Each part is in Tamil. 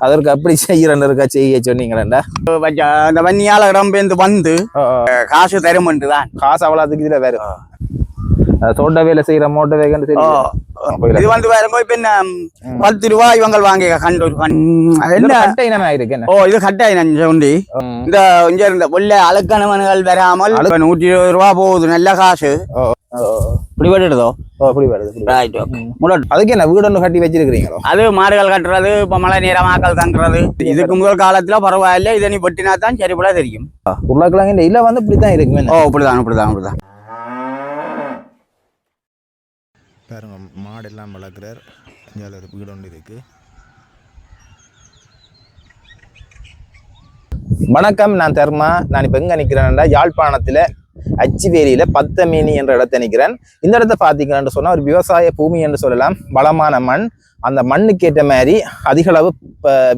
அதற்கு அப்படி செய்யறன்னு இருக்கா செய்ய சொன்னீங்களா அந்த வன்னியால இடம்பெயர்ந்து வந்து காசு தருமன்று தான் காசு அவ்வளோத்துக்கு இதுல வேற தோட்ட வேலை செய்யற மோட்ட வேகன்னு இது வந்து வேறங்க இப்ப என்ன 10 ரூபாய் இவங்க வாங்க கண்டெய்னர் இருக்கு ஓ இது கட்டாயினம் உண்டி இந்த இங்க இருந்த வெள்ள அழுக்கணவன்கள் வராமல் 120 ரூபா போகுது நல்ல காசு இப்படி வருதோ அப்படி வருது அதுக்கு என்ன வீடு ஒன்று கட்டி வச்சிருக்கீங்களோ அது மாடுகள் கட்டுறது இப்ப மழை நேரமாக்கல் தங்குறது இதுக்கு முதல் காலத்துல பரவாயில்ல இதை நீ வெட்டினா தான் சரிபட தெரியும் உருளைக்கிழங்கு இல்ல வந்து இப்படித்தான் இருக்கு ஓ இப்படிதான் பாருங்க மாடெல்லாம் வளர்க்குறார் இங்கே ஒரு வீடு ஒன்று இருக்கு. வணக்கம், நான் தர்மா. நான் இப்போ எங்கே நிற்கிறேன்னா யாழ்ப்பாணத்தில் அச்சிவேரியில் பத்தமேனி என்ற இடத்தை நிற்கிறேன். இந்த இடத்த பார்த்தீங்கன்னு சொன்னால் ஒரு விவசாய பூமி என்று சொல்லலாம். வளமான மண், அந்த மண்ணுக்கு ஏற்ற மாதிரி அதிகளவு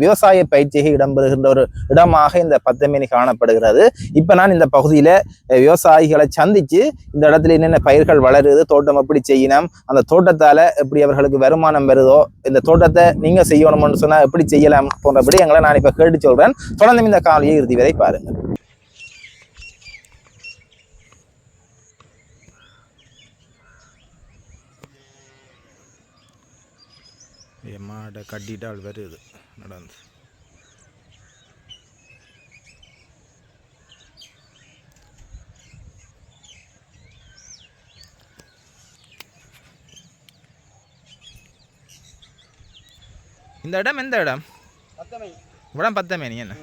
விவசாய பயிற்சியை இடம்பெறுகின்ற ஒரு இடமாக இந்த பத்தமேனி காணப்படுகிறது. இப்போ நான் இந்த பகுதியில் விவசாயிகளை சந்தித்து இந்த இடத்துல என்னென்ன பயிர்கள் வளருது, தோட்டம் எப்படி செய்யணும், அந்த தோட்டத்தால் எப்படி அவர்களுக்கு வருமானம் வருதோ, இந்த தோட்டத்தை நீங்கள் செய்யணும்னு சொன்னால் எப்படி செய்யலாம் போன்றபடி எங்களை நான் இப்போ கேட்டு சொல்கிறேன். தொடர்ந்து இந்த காலையை இறுதி வரை பாருங்கள். மாடை கட்டிட்டால் வருது நடந்து. இந்த இடம் எந்த இடம்? இடம் பத்தமேனி என்ன?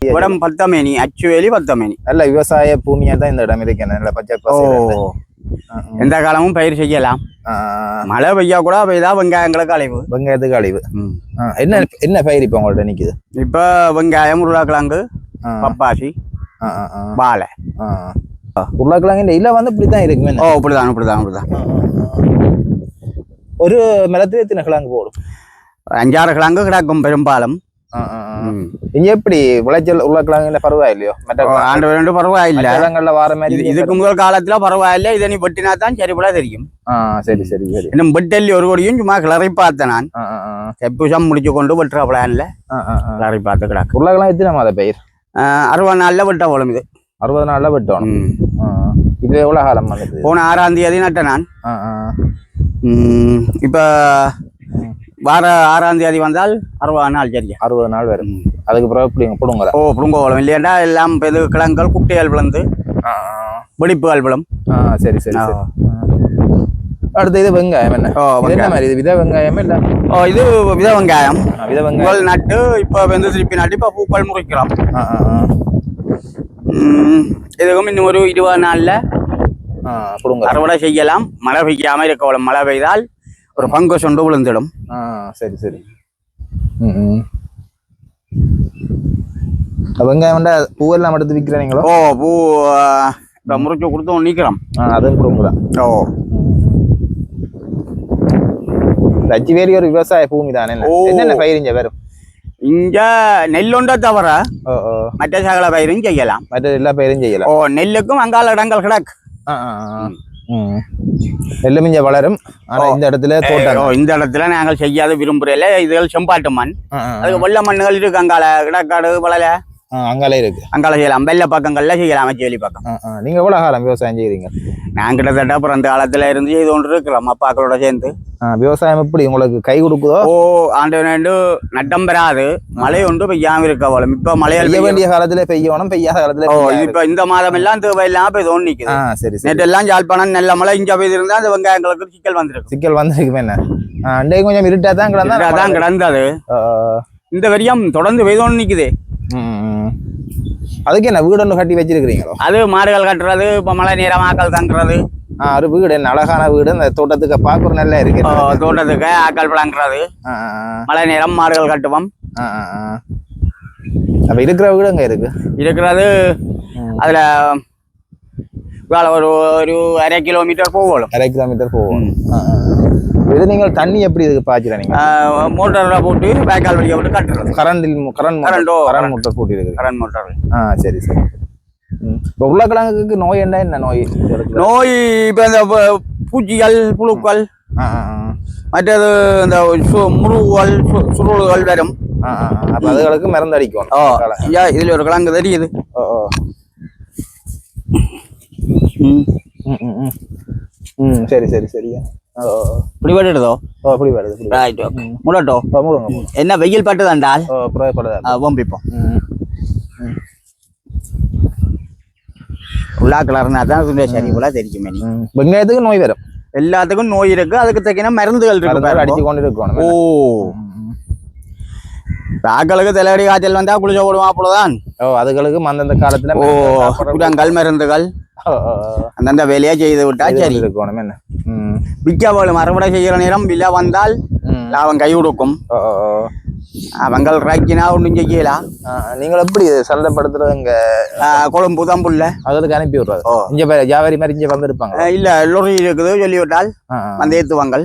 இடம் பத்தமேனி, அச்சுவேலி பத்தமேனி. நல்ல விவசாய பூமியா தான் இந்த இடம் இருக்கு. நல்ல பச்சை பசேல், எந்த காலமும் பயிர் செய்யலாம். மழை பெய்யா கூட பெய்தா வெங்காயங்களுக்கு அழிவு. வெங்காயத்துக்கு அழிவு. என்ன என்ன பயிர் இப்ப உங்கள்ட்ட நிக்குது? இப்ப வெங்காயம், உருளைக்கிழங்கு, பப்பாசி, வாழை. உருளைக்கிழங்கு இல்ல வந்து இப்படித்தான் இருக்கு. ஓ இப்படிதான். ஒரு மரத்துல எத்தனை கிழங்கு போடும்? 5-6 கிழங்கு கிடக்கும் பெரும்பாலும். இங்க எப்படி விளைச்சல் உருளைக்கிழங்குல பரவாயில்லையோ? ஆண்டு பரவாயில்ல. வார மாதிரி இதுக்கு முதல் காலத்துல பரவாயில்ல. இதை நீ வெட்டினா தான் சரிபட தெரியும். சரி. இன்னும் வெட்டல்லி ஒரு கோடியும் சும்மா கிளறி பார்த்தேன் நான். செப்புசம் முடிச்சு கொண்டு வெட்டுற பிளான்ல கிளறி பார்த்து கிடக்கு. உருளைக்கிழங்கு எத்தனை மாத பயிர்? 60 நாள்ல வெட்ட போலும். இது 60 நாள்ல வெட்டணும். இது எவ்வளவு காலம் வந்து? போன 6ஆம் தேதி நட்டேன் நான். இப்ப வார 6ஆம் தேதி வந்தால் 60 நாள். சரியா 60 நாள் வரும். அதுக்கு பிறகு பிடுங்க. ஓ பிடுங்க போகலாம். இல்லையாண்டா எல்லாம் இது கிழங்குகள் குட்டைகள் விழுந்து வெடிப்புகள் விழும். சரி. அடுத்து இது வெங்காயம் என்ன? என்ன மாதிரி இது? வித வெங்காயம் இல்ல? இது வித வெங்காயம். நட்டு இப்ப வந்து திருப்பி நட்டு இப்ப பூக்கள் முறிக்கிறோம். இதுக்கும் இன்னும் ஒரு 20 நாள்ல அறுவடை செய்யலாம். மழை பெய்யாம இருக்க. மழை பெய்தால் ஒரு பங்கு சொண்டு விழுந்துடும். சரி. வெங்காயம் பூவெல்லாம் எடுத்து விற்கிறீங்களோ? ஓ பூ இப்ப முறிச்சு கொடுத்து நிக்கிறோம். அதுவும் கொடுங்கதான். ஓ அச்சிவேரி ஒரு விவசாய பூமி தானே. என்னென்ன பயிர் இங்க வரும்? இங்க நெல்லுண்ட தவிர மற்ற சகல பயிரும் செய்யலாம். மற்ற எல்லா பயிரும் செய்யலாம். ஓ நெல்லுக்கும் அங்கால இடங்கள் கிடக்கு. நெல்லும் இங்க வளரும். ஆனா இந்த இடத்துல தோட்டம், இந்த இடத்துல நாங்கள் செய்யாத விரும்புறல. இதுகள் செம்பாட்டு மண். அதுக்கு வெள்ள மண்ணுகள் இருக்கு. அங்கால கிடக்காடு வளல அங்கால இருக்கு. அங்கால செய்யலாம். வெள்ள பக்கங்கள்ல செய்யலாம். அச்சிவேலி பக்கம். நீங்க எவ்வளவு காலம் விவசாயம் செய்யறீங்க? நான் கிட்டத்தட்ட பிறந்த காலத்துல இருந்து செய்து கொண்டு இருக்கிறோம் அப்பாக்களோட சேர்ந்து. விவசாயம் எப்படி உங்களுக்கு கை கொடுக்குதோ? ஓ ஆண்டு நட்டம் பெறாது. மழை ஒன்று பெய்யாம இருக்க போல. இப்ப மழையால் பெய்ய வேண்டிய காலத்துல பெய்யணும், பெய்யாத காலத்துல. இப்ப இந்த மாதம் எல்லாம் தேவையில்லாம போய் தோணி நிக்குது. சரி. நேற்று எல்லாம் யாழ்ப்பாணம் நல்ல மழை இங்க போய் இருந்தா அந்த வெங்காயங்களுக்கு சிக்கல் வந்திருக்கு. என்ன அண்டே கொஞ்சம் இருட்டா தான் கிடந்தது. இந்த வரியம் தொடர்ந்து பெய்தோன்னு நிக்குது. அதுக்கு என்ன வீடு ஒன்று கட்டி வச்சிருக்கிறீங்களோ? அது மாடுகள் கட்டுறது, இப்ப மழை நேரமாக்கல் தங்குறது. ஒரு வீடு என்ன அழகான வீடு. இந்த தோட்டத்துக்கு பார்க்க நல்லா இருக்கு. தோட்டத்துக்கு ஆக்கள் பழங்கிறது. மழை நேரம் மாடுகள் கட்டுவோம். அப்ப இருக்கிற வீடு அங்க இருக்கிறது. அதுல ஒரு 1/2 கிலோமீட்டர் போகணும். 1/2 கிலோமீட்டர் போகணும். இது நீங்கள் தண்ணி எப்படி இதுக்கு பாய்ச்சிறீங்க? மோட்டர்ல போட்டு வேக்கால் வழியா விட்டு கட்டுறது. கரண்ட் மோட்டர் போட்டு இருக்கு. Current motor. சரி. இப்போ உருளைக்கிழங்குக்கு நோய் என்ன நோய்? இப்ப இந்த பூச்சிகள் புழுக்கள் மற்றது இந்த முருகுகள் சுருள்கள் வரும். அப்ப அதுகளுக்கு மருந்து அடிக்கணும். ஐயா இதுல ஒரு கிழங்கு தெரியுது. சரி சரி சரியா. இப்படி பட்டுதோ? அப்படி வருது. Right okay. முடட்டோ என்ன வெயில் பட்டுதாண்டால் ஓம்பிப்போம். உள்ளா கலர்னா தான் சரி போல தெரிக்குமே. வெங்காயத்துக்கு நோய் வரும். எல்லாத்துக்கும் நோய் இருக்கு. அதுக்கு தக்கின மருந்துகள் இருக்கு. அடிச்சு கொண்டு இருக்கணும். ஓ ஆக்களுக்கு தலைவடி காய்ச்சல் வந்தா குளிச்ச போடுவான் அவ்வளவுதான். அதுகளுக்கு அந்தந்த காலத்துல குடங்கள் மருந்துகள் அந்தந்த வேலையா செய்து விட்டா சரி இருக்கணும். என்ன விற்க அறுவடை செய்கிற நேரம் விலை வந்தால் லாபம் கை கொடுக்கும். அவங்க ராக்கினா ஒன்றும் செய்யலாம். நீங்கள் எப்படி சந்தைப்படுத்துறதுங்க? கொழும்பு தம்புள்ள அதுக்கு அனுப்பி விடுறது. இங்க வியாபாரி மாதிரி இங்க வந்துருப்பாங்க. இல்ல லொரி இருக்குது சொல்லிவிட்டால் வந்து ஏத்துவாங்க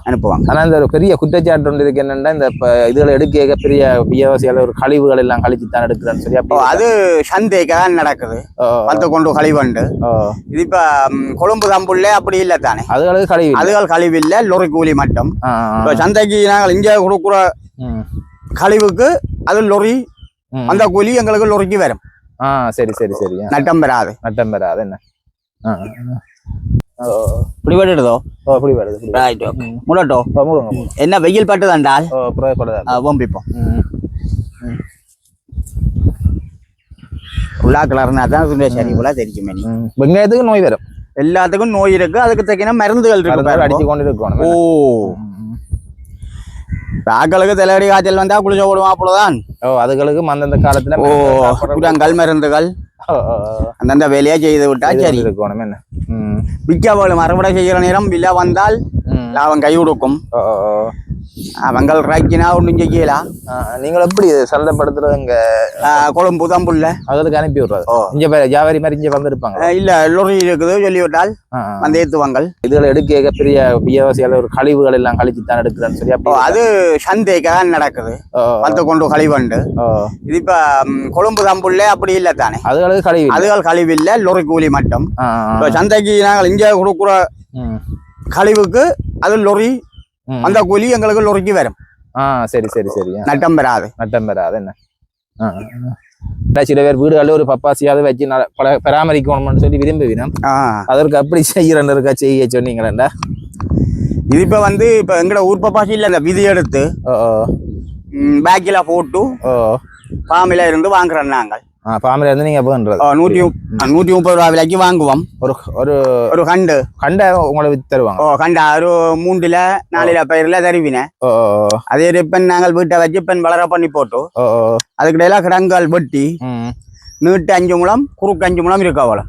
அனுப்புவாங்க. ஆனா இந்த ஒரு பெரிய குற்றச்சாட்டு ஒன்று இருக்கு. என்னன்னா இந்த இதுகளை எடுக்க பெரிய வியாபாரிகள் ஒரு கழிவுகள் எல்லாம் கழிச்சுத்தான் எடுக்கிறேன்னு சொல்லி. அப்போ அது சந்தைக்காக நடக்குது. வந்து கொண்டு கழிவுண்டு. இது இப்ப கொழும்பு தம்புள்ள அப்படி இல்லை தானே. அதுகளுக்கு கழிவு, அதுகள் கழிவு இல்லை, லொரி கூலி மட்டும். சந்தைக்கு நாங்கள் இங்க கொடுக்குற கழிவுக்கு அது லொரி அந்த கூலி எங்களுக்கு லொரிக்கு வரும். சரி சரி சரி. நட்டம் பெறாது. நட்டம் பெறாது. என்ன இப்படி பட்டுதோ? அப்படி வருது. Right okay. முடட்டோ என்ன வெயில் பட்டுதாண்டால் ஓம்பிப்போம். உள்ளா கலர்னா தான் சரி போல தெரிக்குமே. வெங்காயத்துக்கு நோய் வரும். எல்லாத்துக்கும் நோய் இருக்கு. அதுக்கு தக்கின மருந்துகள் இருக்கு. அடிச்சு கொண்டு இருக்கணும். ஓ ஆக்களுக்கு தலைவடி காய்ச்சல் வந்தா குளிச்ச போடுவான் அவ்வளவுதான். அதுகளுக்கு அந்தந்த காலத்துல குடங்கள் மருந்துகள் அந்தந்த வேலையா செய்து விட்டா சரி இருக்கணும். என்ன விற்க அறுவடை செய்கிற நேரம் விலை வந்தால் லாபம் கை கொடுக்கும். அவங்க ராக்கினா ஒன்றும் செய்யலாம். நீங்கள் எப்படி சந்தைப்படுத்துறதுங்க? கொழும்பு தம்புள்ள அதுக்கு அனுப்பி விடுறது. இங்க வியாபாரி மாதிரி இங்க வந்துருப்பாங்க. இல்ல லொரி இருக்குது சொல்லிவிட்டால் வந்து ஏத்துவாங்க. இதுல எடுக்க பெரிய வியாபாரிகள் ஒரு கழிவுகள் எல்லாம் கழிச்சுத்தான் எடுக்கிறேன்னு சொல்லி. அப்போ அது சந்தைக்காக நடக்குது. வந்து கொண்டு கழிவுண்டு. இது இப்ப கொழும்பு தம்புள்ள அப்படி இல்லை தானே. அதுகளுக்கு கழிவு, அதுகள் கழிவு இல்லை, லொரி கூலி மட்டும். சந்தைக்கு நாங்கள் இங்க கொடுக்குற கழிவுக்கு அது லொரி அந்த கூலி எங்களுக்கு லொரிக்கு வரும். சரி சரி சரி. நட்டம் பெறாது. நட்டம் பெறாது. என்ன சில பேர் வீடுகளில் ஒரு பப்பாசியாவது வச்சு பராமரிக்கணும்னு சொல்லி விரும்புவினோம். அதற்கு அப்படி செய்யறன்னு இருக்கா செய்ய சொன்னீங்களா? இது இப்ப வந்து இப்ப எங்கட ஊர் பப்பாசி இல்ல, இந்த விதி எடுத்து பேக்கில போட்டு பாமில இருந்து வாங்குறோம் நாங்கள். பாமில இருந்து நீங்க பண்றது 130 ரூபா விலைக்கு வாங்குவோம். ஒரு கண்டு உங்களுக்கு தருவாங்க. கண்டா ஒரு 3-4 பயிர்ல தருவின. அதே இப்ப நாங்கள் வீட்டை வச்சு இப்ப வளர பண்ணி போட்டு அதுக்கிடையில கிடங்கால் வெட்டி நீட்டு 5 முழம் குறுக்கு 5 முழம் இருக்கு. அவ்வளோ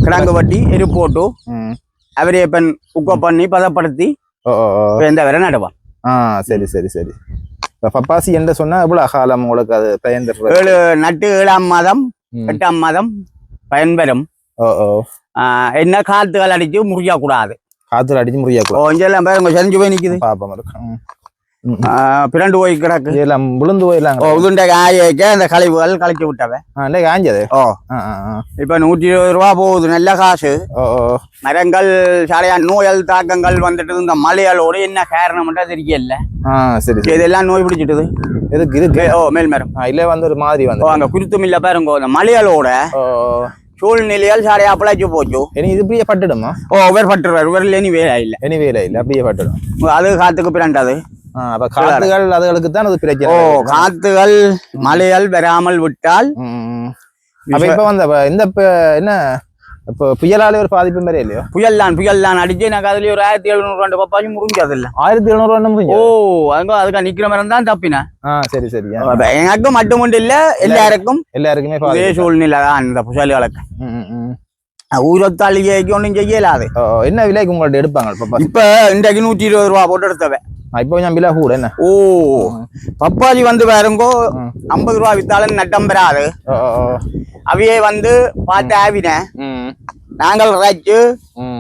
கிடங்கு வெட்டி எரு போட்டு அவரே இப்ப குக்க பண்ணி பதப்படுத்தி எந்த வரை நடுவான். சரி சரி சரி. பப்பாசி என்று சொன்னா எவ்வளவு காலம் உங்களுக்கு அது பயன்பெற? 7ஆம் மாதம் 8ஆம் மாதம் பயன்பெறும். என்ன காத்துகள் அடிச்சு முறியா கூடாது. காத்துல அடிச்சு முறியா கூடாது. எல்லாம் பேருங்க செஞ்சு போய் நிக்குது. பாப்பம் இருக்கு. பிறண்டு போய் கிடக்கு. எல்லாம் விழுந்து போயிடலாம். உதுண்ட காயக்க அந்த கழிவுகள் கழிச்சு விட்டவ காஞ்சது. இப்ப 120 ரூபா போகுது. நல்ல காசு. மரங்கள் சாலையா நோயல் தாக்கங்கள் வந்துட்டு இந்த மலையாளோட என்ன காரணம் தெரியல. சரி இதெல்லாம் நோய் பிடிச்சிட்டுது. எதுக்கு இருக்கு? மேல் மரம் இல்ல வந்து ஒரு மாதிரி வந்து அங்க குருத்தும் இல்ல பாருங்க. இந்த மலையாளோட சூழ்நிலையால் சாலையா அப்பளாச்சு போச்சு. இது இப்படியே பட்டுடுமா? வேறு பட்டுருவாரு. வேறு இனி வேலை இல்லை. இனி வேலை இல்லை. அப்படியே பட்டுடும். அது காத்துக்கு பிறண்டாது. அப்ப காத்துகள் அதுகளுக்கு தான் அது பிரச்சனை. காத்துகள் மலையால் வராமல் விட்டால் அப்ப இப்ப வந்து இந்த என்ன இப்போ புயலாலே ஒரு பாதிப்பு மாதிரி இல்லையோ? புயல் தான் அடிச்சு எனக்கு அதுல ஒரு 1700 பப்பாசி முடிஞ்சது இல்ல. 1700 முடிஞ்சு. அதுக்கு நிக்கிற மாதிரி தான் தப்பினா. சரி சரி. எனக்கு மட்டும் இல்ல, எல்லாருக்குமே அதே சூழ்நிலை தான் இந்த புயல்களுக்கு. ஊரத்தாளிகைக்கு ஒன்றும் செய்யலாது. என்ன விலைக்கு உங்கள்ட்ட எடுப்பாங்க? இப்ப இன்றைக்கு 120 ரூபா போட்டு எடுத்தவன். இப்போ கொஞ்சம் விலை கூட. என்ன பப்பாசி வந்து பாருங்கோ 50 ரூபா வித்தாலும் நட்டம் பெறாது. அவையே வந்து பார்த்து ஆவின நாங்கள் வச்சு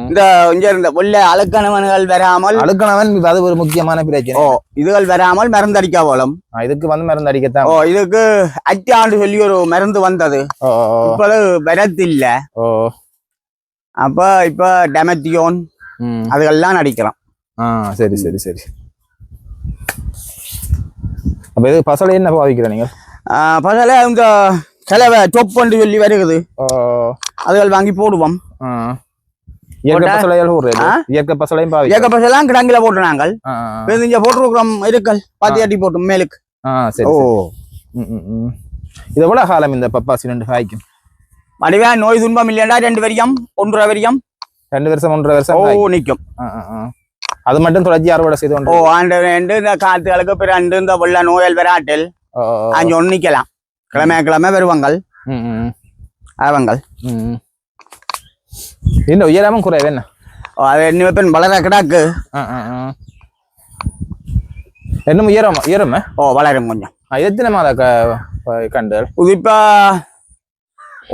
இந்த இங்க இருந்த உள்ள அழுக்கணவன்கள் வராமல். அழுக்கணவன் அது ஒரு முக்கியமான பிரச்சனை. இதுகள் வராமல் மருந்தடிக்க போலும். இதுக்கு வந்து மருந்து அடிக்கத்தான். இதுக்கு அச்சாண்டு சொல்லி ஒரு மருந்து வந்தது. இப்போது வரத்து இல்ல. அப்ப இப்ப டெமத்தியோன் அதுகெல்லாம் அடிக்கலாம். சரி சரி சரி. அப்ப இது பசலை என்ன பாவிக்கிற நீங்க? பசலை இந்த செலவை டொப் பண்ணி சொல்லி வருகுது, அதுகள் வாங்கி போடுவோம். இயற்கை பசலையால் போடுறது, இயற்கை பசலையும் பாவி, இயற்கை பசலாம் கிடங்கில போட்டு நாங்கள் இங்க போட்டுருக்கிறோம் இருக்கல் பாத்தி அட்டி போட்டு மேலுக்கு. சரி. இது எவ்வளவு காலம் இந்த பப்பாசி ரெண்டு காய்க்கும்? வடிவா நோய் துன்பம் இல்லையா 2 வரியம் 1.5 வரியம் 2 வருஷம் 1.5 வருஷம் நிக்கும். அது மட்டும் தொடர்ச்சி அறுவடை செய்து கொண்டு ஆண்டு இந்த காத்துகளுக்கு பிறண்டு இந்த வெள்ள நோயல் வராட்டில் அஞ்சு ஒன்று நிக்கலாம். கிழமை வருவாங்கள் அவங்கள் இந்த உயரமும் குறைவு என்ன? அது என்ன பெண் வளர கிடாக்கு இன்னும் உயரம் வளரும் கொஞ்சம். எத்தனை மாத கண்டுகள்? இப்ப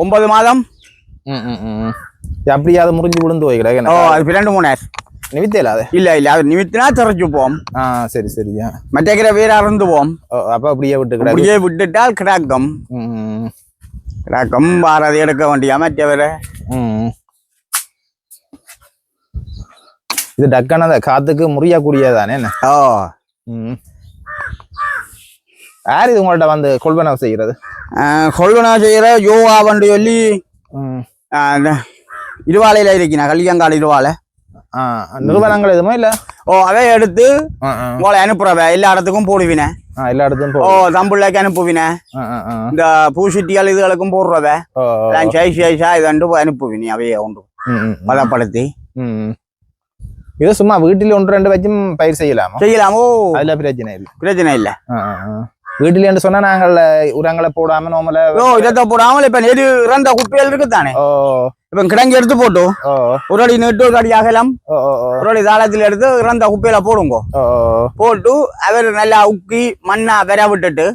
9 மாதம். அப்படியே அது முறிஞ்சு விழுந்து போய் கிடக்கு. அது 2-3 நிமித்தல அது இல்ல அது நிமித்தினா தெரிஞ்சு போம். சரி சரியா. மற்ற வேற அறந்து போம். அப்ப அப்படியே விட்டு அப்படியே விட்டுட்டால் கிடாக்கம் வாரதை எடுக்க வேண்டியா மற்ற வேற. இது டக்கான காத்துக்கு முறியக்கூடியதானே என்ன? யார் இது உங்கள்ட்ட வந்து கொள்வனவு செய்கிறது? கொள்வனவு செய்யற யோகா வந்து சொல்லி இருவாலையில இருக்கீங்க, கல்யாங்கால இருவாலை நிறுவனங்கள் எதுவுமே இல்ல. அதை எடுத்து உங்களை அனுப்புறவ எல்லா இடத்துக்கும் போடுவினேன். எல்லா இடத்துக்கும் தம்புள்ளைக்கு அனுப்புவினேன். இந்த பூசிட்டியால் இதுகளுக்கும் போடுறவ சைஸா இது அனுப்புவினி அவைய ஒன்று பதப்படுத்தி. இது சும்மா வீட்டில் 1-2 வச்சும் பயிர் செய்யலாமோ? அதுல பிரச்சனை இல்ல. வீட்டுல சொன்னா நாங்கள் உரங்களை போடாம நோமல இதை போடாமல் இப்ப நெரு இறந்த குப்பைகள் இருக்குதானே, இப்ப கிடங்கி எடுத்து போட்டு ஒரு அடி நீட்டு ஒரு அடி அகலம் ஒரு அடி தாளத்தில் எடுத்து இறந்த குப்பையில போடுங்க. போட்டு அவர் நல்லா உக்கி மண்ணா பெற விட்டுட்டு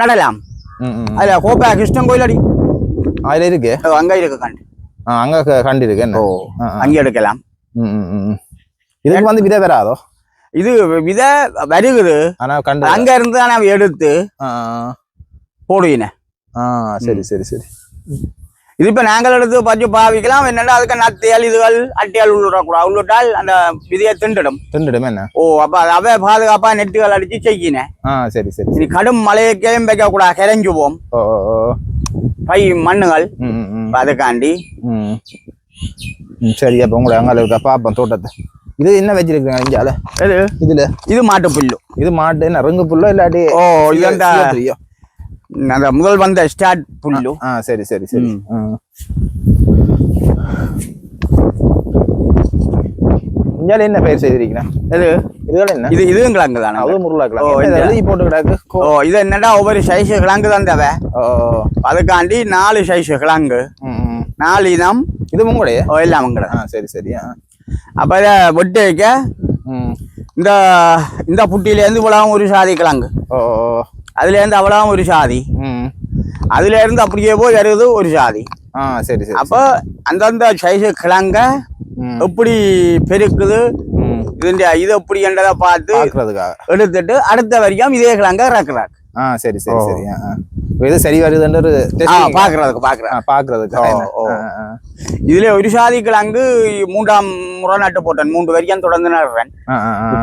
நடலாம். அதுல கோப்பை கிருஷ்ணன் கோயில் அடி அதுல இருக்கு, அங்க இருக்கு கண்டு, அங்க கண்டு இருக்கு, அங்க எடுக்கலாம். இதுக்கு வந்து விதை வராதோ? இது விதை வருகுது, அங்க இருந்து நான் எடுத்து போடுவினே. சரி சரி சரி. இது இப்ப நாங்கள் எடுத்து பச்சு பாவிக்கலாம். என்னன்னா அதுக்கு நத்தியால் இதுகள் அட்டியால் உள்ளிடக்கூடாது. உள்ளிட்டால் அந்த விதையை திண்டிடும் என்ன. அப்ப அவை பாதுகாப்பா நெட்டுகள் அடிச்சு செய்யினேன். சரி சரி. கடும் மழையக்கையும் வைக்க கூடாது, கரைஞ்சுவோம் பை மண்ணுகள் அதுக்காண்டி. சரி. அப்ப உங்களை அங்க பாப்போம் தோட்டத்தை. இது என்ன வச்சிருக்கீங்க இங்கால? இதுல இது மாட்டு புல்லு. இது மாட்டு என்ன ரங்கு புல்லோ இல்லாட்டி? இது அந்த முதல் வந்த ஸ்டார்ட் புல்லு. சரி சரி சரி. இங்கால என்ன பயிர் செய்திருக்கீங்க? இதுகள் என்ன? இதுவும் கிழங்கு தானே. அது முருளைக்கிழங்கு எழுதி போட்டு கிடக்கு. இது என்னடா ஒவ்வொரு சைஸ் கிழங்கு தான் தேவை. அதுக்காண்டி 4 சைஸ் கிழங்கு, 4 இனம். இது உங்களுடைய எல்லாம் உங்களோட. சரி சரி. அப்ப இதை வெட்டு வைக்க இந்த புட்டியில இருந்து இவ்வளவு ஒரு சாதி கிழங்கு, அதுல இருந்து அவ்வளவு ஒரு சாதி, அதுல இருந்து அப்படியே போய் வருது ஒரு சாதி. சரி சரி. அப்ப அந்தந்த சைஸ் கிழங்க எப்படி பெருக்குது இது எப்படி என்றதை பார்த்து எடுத்துட்டு அடுத்த வரைக்கும் இதே கிழங்க இறக்குறாங்க. சரி சரி சரி. இது சரி வருதுன்ற பாக்குறதுக்கு. இதுல ஒரு சாதி கிழங்கு 3ஆம் முறை நட்டு போட்டேன், 3 வரைக்கும் தொடர்ந்து நடுறேன்.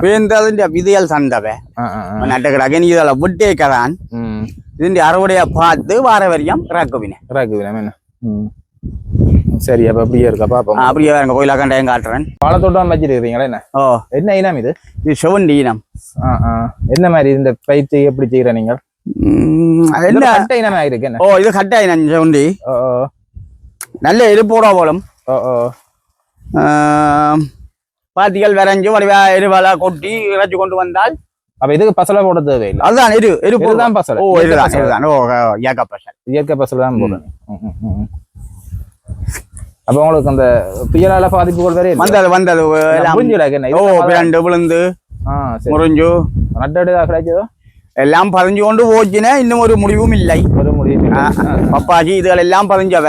பேர்ந்தது விதையல் சந்தவை நட்டு கிடக்கு. நீ இதில் விட்டேக்கதான் இது அறுவடையா பார்த்து வார வரைக்கும் இறக்குவினேன். சரி. அப்ப அப்படியே இருக்கா பாப்போம். அப்படியே வேற கோயிலா கண்டையும் காட்டுறேன். வாழைத்தோட்டம் வச்சிருக்கீங்களா? என்ன என்ன இனம் இது? இது செவண்டி இனம். என்ன மாதிரி இந்த பயிற்சி எப்படி செய்யற நீங்க? என்ன கட்ட இனமா இருக்கு? என்ன இது கட்ட இனம் செவண்டி. நல்ல எரிப்போட போலும். பாத்திகள் வரைஞ்சு வடிவா எரிவால கொட்டி இறைச்சி கொண்டு வந்தால் அப்ப இதுக்கு பசலை போட தேவையில்லை. அதுதான் எரிதான் பசலை. இயற்கை பசலை தான் போடுறேன். அப்ப உங்களுக்கு அந்த புயலால பாதிப்புகள் வேற வந்தது விழுந்து முறிஞ்சு நட்டா கிடைச்சதோ எல்லாம் பதிஞ்சு கொண்டு போச்சுன்னா இன்னும் ஒரு முடிவும் இல்லை. பப்பாசி இதுகள் எல்லாம் பதிஞ்சவ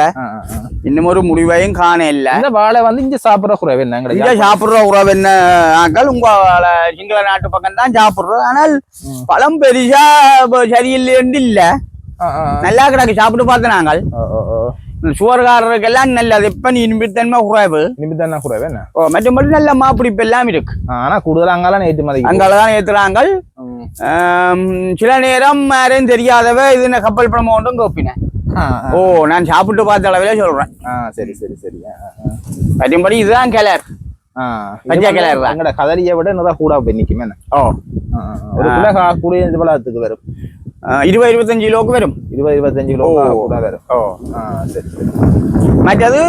இன்னும் ஒரு முடிவையும் காண இல்ல. இந்த வாழை வந்து இங்க சாப்பிடுற குறைவு என்ன? இங்க சாப்பிடுற குறைவு என்ன ஆக்கள் உங்க சிங்கள நாட்டு பக்கம் தான் சாப்பிடுறோம். ஆனால் பழம் பெரிசா சரியில்லைன்னு இல்ல. நல்லா கிடக்கு சாப்பிட்டு பார்த்து நாங்கள் சுவர்காரருக்கெல்லாம் நல்லது இப்ப இனிப்புத்தன்மை குறைவு என்ன மற்றபடி நல்ல மாப்பிடிப்பு எல்லாம் இருக்கு ஆனா கூடுதல் அங்கால ஏற்றுமதி அங்காலதான் ஏத்துறாங்க சில நேரம் யாரையும் தெரியாதவ இது கப்பல் பணம் ஒன்றும் கோப்பினேன் நான் சாப்பிட்டு பார்த்த அளவிலே சொல்றேன் சரி சரி சரி மற்றபடி இதுதான் கிளர் பச்சை கிளர் தான் அங்கட கதலியை விட இன்னும் கூட போய் நிக்குமே ஒரு கிலோ கூடிய வளத்துக்கு வரும் 20-25 கிலோக்கு வரும் 20-25 கிலோ கூட வரும் சரி சரி மற்றது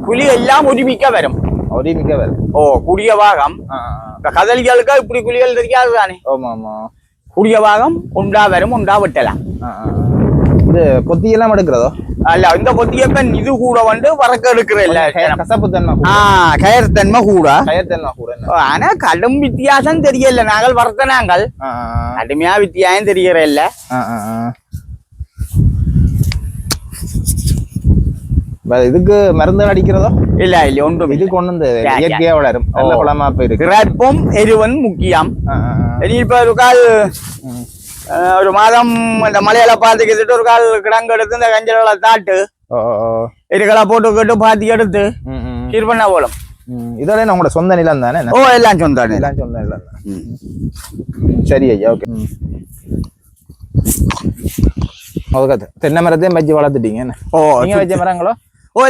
புளி எல்லாம் ஒருமிக்க வரும் கூடிய பாகம் கதலிகளுக்கு இப்படி குழிகள் தெரியாது தானே கூடிய பாகம் உண்டா வரும் உண்டா வெட்டலாம் இது பொத்தி எல்லாம் எடுக்கிறதோ அல்ல இந்த பொத்தியப்பன் இது கூட வந்து வரக்க எடுக்கிற இல்ல கசப்பு தன்மை கயர்த்தன்மை கூட ஆனா கூட கடும் வித்தியாசம் தெரியல நாங்கள் வரத்த நாங்கள் கடுமையா வித்தியாசம் தெரியற இல்ல இதுக்கு மருந்து அடிக்கிறதோ இல்ல இல்ல ஒன்றும் இது கொண்டு வந்து இயற்கையா வளரும் நல்ல குளமா போயிருக்கு கிராப்பும் எருவன் முக்கியம் இப்ப ஒரு கால் ஒரு மாதம் இந்த மலையில பாத்துக்கிட்டு ஒரு கால் கிடங்கு எடுத்து இந்த கஞ்சலை தாட்டு இதுகளை போட்டு கேட்டு பாத்தி எடுத்து சீர் பண்ண போலும் இதோட உங்களோட சொந்த நிலம் தானே எல்லாம் சொந்த நிலம் தான் சரி ஐயா ஓகே தென்னை மரத்தையும் வச்சு வளர்த்துட்டீங்க நீங்க வச்ச மரங்களோ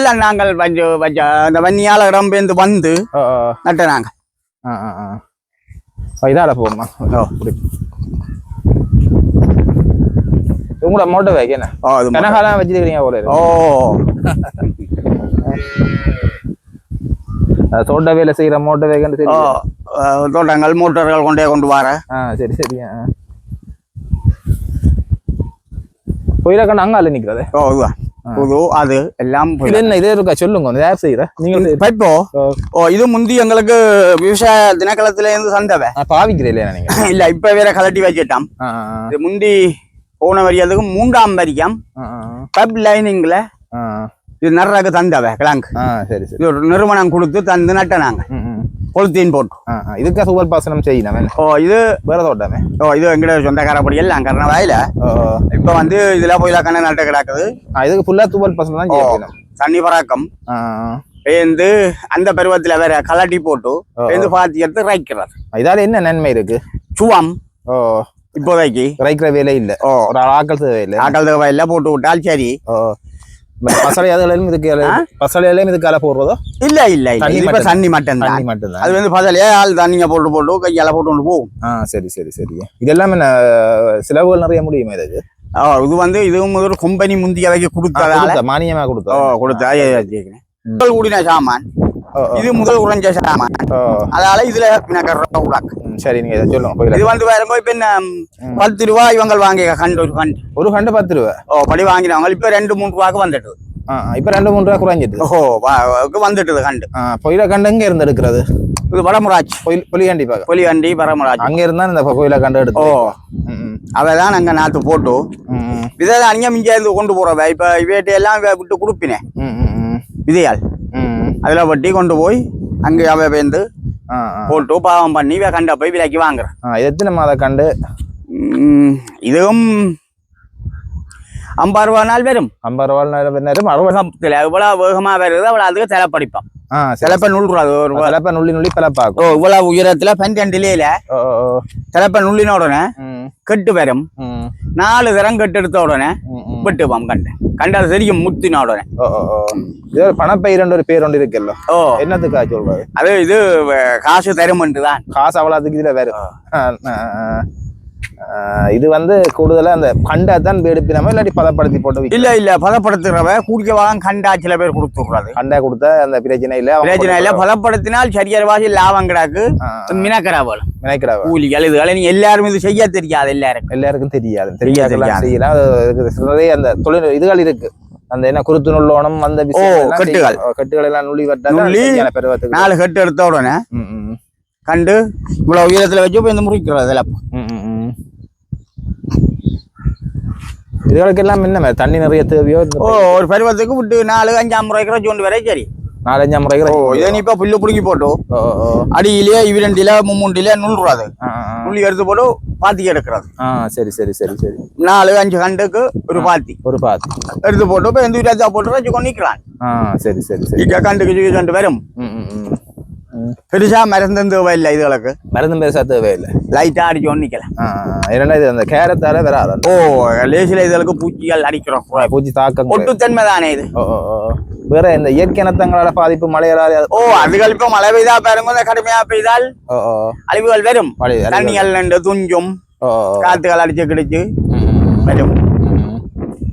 இல்ல நாங்கள் வச்ச அந்த வன்னியால இடம்பெயர்ந்து வந்து நட்ட நாங்க இதால போமா உங்களோட மோட்டோ வேக் என்ன கனகாலாம் வச்சிருக்கீங்க போல தோட்ட வேலை செய்யற மோட்டோ வேகன்னு தெரியும் தோட்டங்கள் மோட்டர்கள் கொண்டு வர சரி சரி போயிடக்கணும் அங்கால நிக்கிறது புது அது எல்லாம் என்ன இதே இருக்கா சொல்லுங்க யார் செய்யற நீங்க பைப்போ இது முந்தி எங்களுக்கு விவசாய தினக்களத்துல இருந்து சந்தவை பாவிக்கிறேன் இல்லையா நீங்க இல்ல இப்ப வேற கலட்டி வச்சுட்டான் இது முந்தி போன வரியதுக்கு 3ஆம் வரியம் பைப் லைனிங்ல இது நடுறாக்கு தந்தவை கிழங்கு சரி சரி ஒரு நிறுவனம் கொடுத்து தந்து நட்டனாங்க பொலித்தீன் போட்டு இதுக்கு சூப்பர் பாசனம் செய்யணும் இது வேற தோட்டமே இது எங்கிட்ட சொந்தக்காரப்படி எல்லாம் கரண வாயில இப்ப வந்து இதுல போயில கண்ண நட்டு கிடக்குது இதுக்கு ஃபுல்லா தூவல் பாசனம் தான் செய்யணும் தண்ணி பராக்கம் பேந்து அந்த பருவத்துல வேற கலட்டி போட்டு பேந்து பாத்தி எடுத்து ரைக்கிறார் இதால என்ன நன்மை இருக்கு சுவம் இப்போதைக்கு ரைக்கிற வேலை இல்ல ஒரு ஆக்கள் தேவை இல்ல போட்டு விட்டால் சரி பசலையாலும் இதுக்கால போடுறதோ இல்ல இல்ல இல்ல தண்ணி மட்டும் அது வந்து பசலையா ஆள் தண்ணிய போட்டு கையால போட்டு போகும் சரி சரி சரி இதெல்லாம் என்ன செலவுகள் நிறைய முடியுமா இதுக்கு இது வந்து இதுவும் ஒரு கம்பெனி முந்திய வைக்க கொடுத்ததால மானியமா கொடுத்தா கூடின சாமான் இது முதல் உறைஞ்ச சாமான் அதனால இதுல சரி நீங்க சொல்லுங்க இது வந்து வேற இப்ப என்ன 10 ரூபாய் இவங்க வாங்கி ஒரு கண்டு 10 ரூபாய் படி வாங்கினவங்க இப்ப 2-3 ரூபாய்க்கு வந்துட்டு இப்ப 2-3 ரூபாய் குறைஞ்சிட்டு வந்துட்டு கண்டு பொயில கண்டு எங்க இருந்து எடுக்கிறது இது வடமுராஜ் பொலிகண்டி பரமராஜ் அங்க இருந்தா இந்த பொயில கண்டு எடுத்து அவதான் அங்க நாத்து போட்டு இதான் அங்க மிஞ்சா இருந்து கொண்டு போறவ இப்ப இவையிட்ட எல்லாம் விட்டு கொடுப்பினேன் விதையால் அதுல வட்டி கொண்டு போய் அங்க அவ வேந்து போட்டு பாவம் பண்ணி கண்ட போய் விலைக்கு வாங்குறேன் எத்தனை மாத கண்டு இதுவும் 50 ரூபா நாள் வரும் 50 ரூபா நேரம் 60 எவ்வளவு வேகமா வருது அவ்வளவு அதுக்கு தலைப்படிப்பான் சிலப்ப நுள்ளி பிளப்பாக்கும் இவ்வளவு உயரத்துல 12 சிலப்ப நுள்ளின உடனே கெட்டு வரும் 4 தரம் கெட்டு எடுத்த உடனே வெட்டுவான் கண்டது தெரியும் முத்தின உடனே பணப்பயிர் ஒரு பேர் ஒன்று இருக்குல்ல என்னத்துக்கா சொல்றது அது இது காசு தருமன்ட்டு தான் காசு அவ்வளவுக்கு இதுல வரும் இது வந்து கூடுதலா அந்த கண்டா தான் எடுப்பினாம இல்லாட்டி பதப்படுத்தி போட்டு இல்ல பதப்படுத்துறவ குடிக்கவாங்க கண்டா சில பேர் கொடுத்துடுறாரு கண்டா கொடுத்தா அந்த பிரச்சனை இல்ல பதப்படுத்தினால் சரியான வாசி லாபம் கிடாக்கு மினக்கராவல் கூலிகள் இதுகளை நீ எல்லாரும் இது செய்ய தெரியாது எல்லாருக்கும் தெரியாது நிறைய அந்த தொழில் இதுகள் இருக்கு அந்த என்ன குருத்து நுள்ளோணம் அந்த கட்டுகள் எல்லாம் நுள்ளி வட்டா 4 கட்டு எடுத்த உடனே கண்டு இவ்வளவு உயரத்துல வச்சு போய் இந்த முறிக்கிறது இதுகளுக்கு எல்லாம் என்ன தண்ணி நிறைய தேவையோ ஒரு பருவத்துக்கு விட்டு 4-5 ரூபாய்க்கு கொண்டு வர சரி 4-5 முறை ஓ இதை நீ இப்ப புல்லு புடுங்கி போட்டு அடியிலே இவிரண்டில மும்முண்டில நுள்ளுறாது நுள்ளி எடுத்து போட்டு பாத்தி எடுக்கிறது சரி சரி சரி சரி 4-5 கண்டுக்கு ஒரு பாத்தி எடுத்து போட்டு இப்ப எந்த வீட்டா போட்டு வச்சு கொண்டிக்கிறான் சரி சரி சரி இங்க கண்டுக்கு 2 பேரும் பெருசா மருந்து தேவையில்லை இதுகளுக்கு மருந்து பெருசா தேவையில்லை லைட்டா அடிச்சு ஒன்னிக்கலாம் இரண்டா இது அந்த கேரத்தால வராது ஓ லேசில இதுகளுக்கு பூச்சிகள் அடிக்கிறோம் பூச்சி தாக்கம் ஒட்டுத்தன்மை தானே இது வேற இந்த இயற்கை இனத்தங்களோட பாதிப்பு மழையால அதுகள் இப்ப மழை பெய்தா பாருங்க கடுமையா பெய்தால் அழிவுகள் வரும் தண்ணிகள் நண்டு துஞ்சும் காத்துகள் அடிச்சு கிடைச்சு வரும்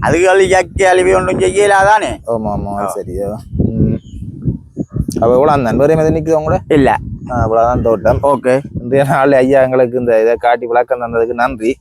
அதுகள் இயற்கை அழிவு ஒன்றும் செய்யலாதானே ஆமா ஆமா சரியா அப்ப எவ்வளவு அந்த நண்பரே மீது நிக்குது உங்களோட இல்ல அவ்வளவுதான் தோட்டம் ஓகே இன்றைய நாள் ஐயா எங்களுக்கு இந்த இதை காட்டி விளக்கம் தந்ததுக்கு நன்றி